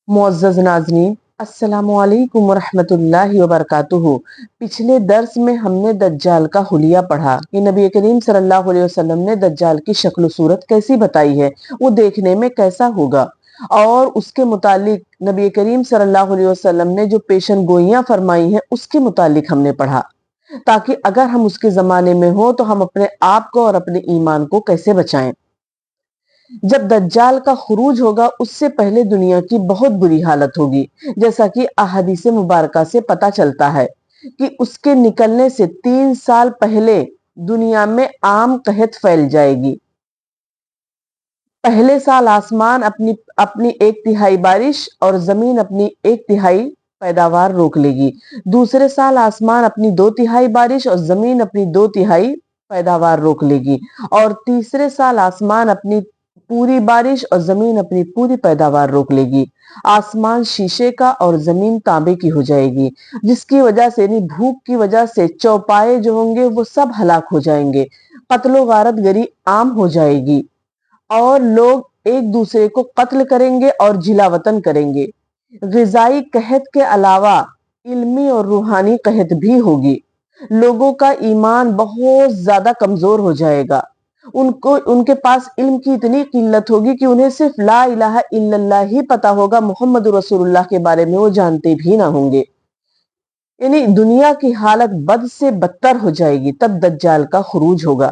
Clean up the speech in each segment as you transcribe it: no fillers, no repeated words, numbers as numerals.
معزز ناظرین، السلام علیکم ورحمۃ اللہ وبرکاتہ۔ پچھلے درس میں ہم نے دجال کا حلیہ پڑھا کہ نبی کریم صلی اللہ علیہ وسلم نے دجال کی شکل و صورت کیسی بتائی ہے، وہ دیکھنے میں کیسا ہوگا، اور اس کے متعلق نبی کریم صلی اللہ علیہ وسلم نے جو پیشن گوئیاں فرمائی ہیں اس کے متعلق ہم نے پڑھا، تاکہ اگر ہم اس کے زمانے میں ہوں تو ہم اپنے آپ کو اور اپنے ایمان کو کیسے بچائیں۔ جب دجال کا خروج ہوگا اس سے پہلے دنیا کی بہت بری حالت ہوگی، جیسا کہ احادیث مبارکہ سے پتہ چلتا ہے کہ اس کے نکلنے سے 3 سال پہلے دنیا میں عام قحط پھیل جائے گی۔ پہلے سال آسمان اپنی 1/3 بارش اور زمین اپنی 1/3 پیداوار روک لے گی۔ دوسرے سال آسمان اپنی 2/3 بارش اور زمین اپنی 2/3 پیداوار روک لے گی، اور تیسرے سال آسمان اپنی پوری بارش اور زمین اپنی پوری پیداوار روک لے گی۔ آسمان شیشے کا اور زمین تانبے کی ہو جائے گی، جس کی وجہ سے یعنی بھوک کی وجہ سے چوپائے جو ہوں گے وہ سب ہلاک ہو جائیں گے، قتل و غارت گری عام ہو جائے گی، اور لوگ ایک دوسرے کو قتل کریں گے اور جلا وطن کریں گے۔ غذائی قحط کے علاوہ علمی اور روحانی قحط بھی ہوگی۔ لوگوں کا ایمان بہت زیادہ کمزور ہو جائے گا، ان کے پاس علم کی اتنی قلت ہوگی کہ انہیں صرف لا الہ الا اللہ ہی پتا ہوگا، محمد رسول اللہ کے بارے میں وہ جانتے بھی نہ ہوں گے۔ یعنی دنیا کی حالت بد سے بدتر ہو جائے گی، تب دجال کا خروج ہوگا۔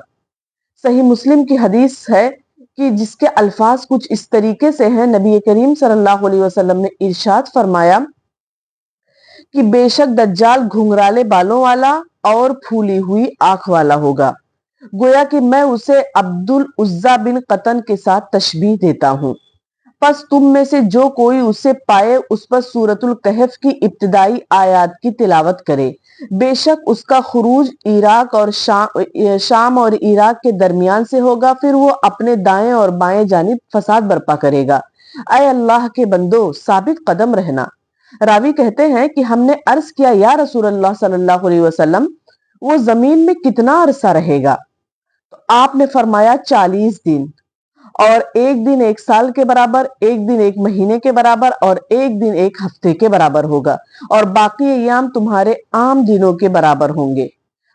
صحیح مسلم کی حدیث ہے کہ جس کے الفاظ کچھ اس طریقے سے ہیں، نبی کریم صلی اللہ علیہ وسلم نے ارشاد فرمایا کہ بے شک دجال گھنگرالے بالوں والا اور پھولی ہوئی آنکھ والا ہوگا، گویا کہ میں اسے عبد العزیٰ بن قطن کے ساتھ تشبیہ دیتا ہوں۔ پس تم میں سے جو کوئی اسے پائے اس پر سورۃ الکہف کی ابتدائی آیات کی تلاوت کرے۔ بے شک اس کا خروج عراق اور شام اور عراق کے درمیان سے ہوگا، پھر وہ اپنے دائیں اور بائیں جانب فساد برپا کرے گا۔ اے اللہ کے بندو، ثابت قدم رہنا۔ راوی کہتے ہیں کہ ہم نے عرض کیا، یا رسول اللہ صلی اللہ علیہ وسلم، وہ زمین میں کتنا عرصہ رہے گا؟ تو آپ نے فرمایا 40 دن، اور ایک دن 1 سال کے برابر، ایک دن 1 مہینے کے برابر، اور ایک دن 1 ہفتے کے برابر ہوگا، اور باقی ایام تمہارے عام دنوں کے برابر ہوں گے۔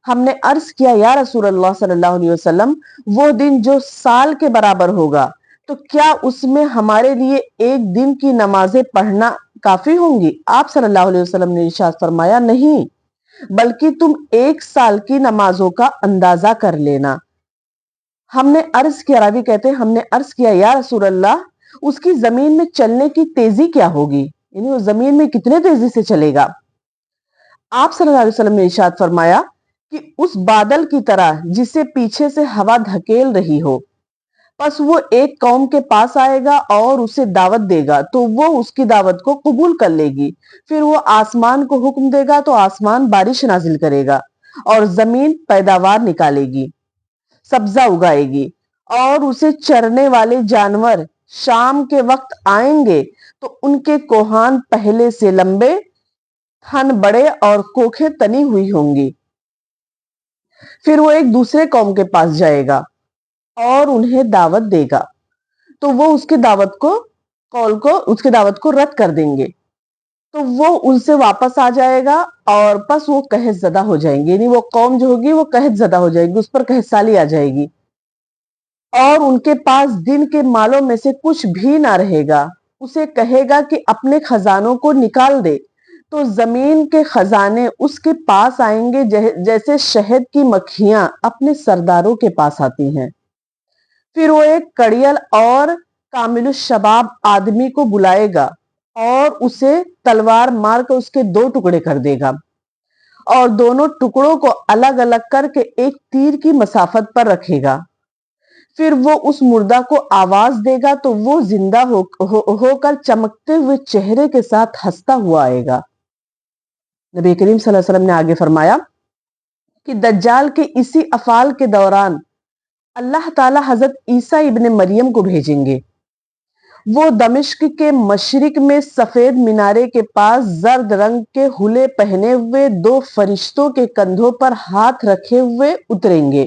ہم نے عرض کیا، یا رسول اللہ صلی اللہ علیہ وسلم، وہ دن جو سال کے برابر ہوگا تو کیا اس میں ہمارے لیے ایک دن کی نمازیں پڑھنا کافی ہوں گی؟ آپ صلی اللہ علیہ وسلم نے ارشاد فرمایا، نہیں، بلکہ تم 1 سال کی نمازوں کا اندازہ کر لینا۔ ہم نے عرض کیا، راوی کہتے ہیں، ہم نے عرض کیا، یا رسول اللہ، اس کی زمین میں چلنے کی تیزی کیا ہوگی؟ یعنی وہ زمین میں کتنے تیزی سے چلے گا؟ آپ صلی اللہ علیہ وسلم نے ارشاد فرمایا کہ اس بادل کی طرح جسے پیچھے سے ہوا دھکیل رہی ہو۔ پس وہ ایک قوم کے پاس آئے گا اور اسے دعوت دے گا تو وہ اس کی دعوت کو قبول کر لے گی، پھر وہ آسمان کو حکم دے گا تو آسمان بارش نازل کرے گا، اور زمین پیداوار نکالے گی، سبزہ اگائے گی، اور اسے چرنے والے جانور شام کے وقت آئیں گے تو ان کے کوہان پہلے سے لمبے، تھن بڑے اور کوکھیں تنی ہوئی ہوں گی۔ پھر وہ ایک دوسرے قوم کے پاس جائے گا اور انہیں دعوت دے گا تو وہ اس کی دعوت کو رد کر دیں گے، تو وہ ان سے واپس آ جائے گا، اور پس وہ قحط زدہ ہو جائیں گے، یعنی وہ قوم جو ہوگی وہ قحط زدہ ہو جائے گی، اس پر قحط سالی آ جائے گی، اور ان کے پاس دن کے مالوں میں سے کچھ بھی نہ رہے گا۔ اسے کہے گا کہ اپنے خزانوں کو نکال دے، تو زمین کے خزانے اس کے پاس آئیں گے جیسے شہد کی مکھیاں اپنے سرداروں کے پاس آتی ہیں۔ پھر وہ ایک کڑیل اور کامل الشباب آدمی کو بلائے گا اور اسے تلوار مار کر اس کے 2 ٹکڑے کر دے گا، اور دونوں ٹکڑوں کو الگ الگ کر کے ایک تیر کی مسافت پر رکھے گا۔ پھر وہ اس مردہ کو آواز دے گا تو وہ زندہ ہو کر چمکتے ہوئے چہرے کے ساتھ ہنستا ہوا آئے گا۔ نبی کریم صلی اللہ علیہ وسلم نے آگے فرمایا کہ دجال کے اسی افعال کے دوران اللہ تعالی حضرت عیسیٰ ابن مریم کو بھیجیں گے۔ وہ دمشق کے مشرق میں سفید مینارے کے پاس زرد رنگ کے حلے پہنے ہوئے 2 فرشتوں کے کندھوں پر ہاتھ رکھے ہوئے اتریں گے۔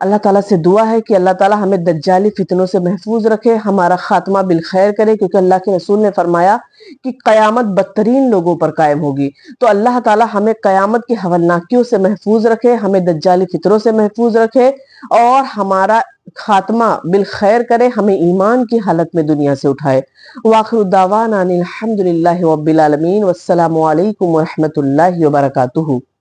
اللہ تعالیٰ سے دعا ہے کہ اللہ تعالیٰ ہمیں دجالی فتنوں سے محفوظ رکھے، ہمارا خاتمہ بالخیر کرے، کیونکہ اللہ کے رسول نے فرمایا کہ قیامت بدترین لوگوں پر قائم ہوگی۔ تو اللہ تعالیٰ ہمیں قیامت کی ہولناکیوں سے محفوظ رکھے، ہمیں دجالی فتنوں سے محفوظ رکھے اور ہمارا خاتمہ بالخیر کرے، ہمیں ایمان کی حالت میں دنیا سے اٹھائے۔ وآخر دعوانا ان الحمد للہ رب العالمین، والسلام علیکم ورحمۃ اللہ وبرکاتہ۔